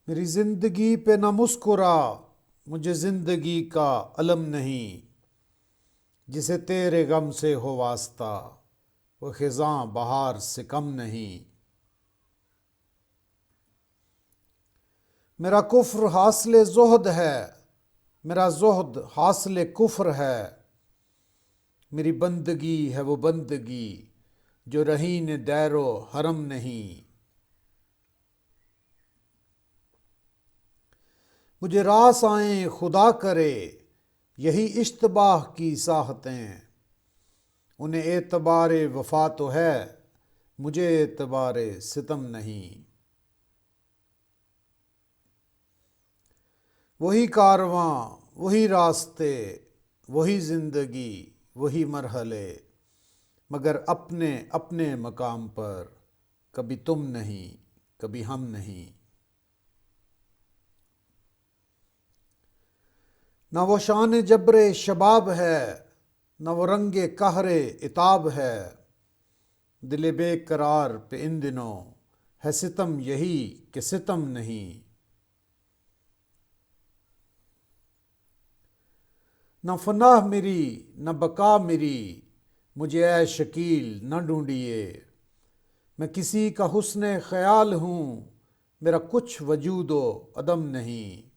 میری زندگی پہ نہ مسکرا، مجھے زندگی کا علم نہیں، جسے تیرے غم سے ہو واسطہ وہ خزاں بہار سے کم نہیں۔ میرا کفر حاصل زہد ہے، میرا زہد حاصل کفر ہے، میری بندگی ہے وہ بندگی جو رہین دیر و حرم نہیں۔ مجھے راس آئیں خدا کرے، یہی اشتباہ کی ساحتیں، انہیں اعتبار وفا تو ہے، مجھے اعتبار ستم نہیں۔ وہی کارواں، وہی راستے، وہی زندگی، وہی مرحلے، مگر اپنے اپنے مقام پر، کبھی تم نہیں، کبھی ہم نہیں۔ نہ وہ شان جبر شباب ہے، نہ وہ رنگ قہر عتاب ہے، دل بے قرار پہ ان دنوں ہے ستم یہی کہ ستم نہیں۔ نہ فناہ میری نہ بقا میری، مجھے اے شکیل نہ ڈھونڈیے، میں کسی کا حسن خیال ہوں، میرا کچھ وجود و عدم نہیں۔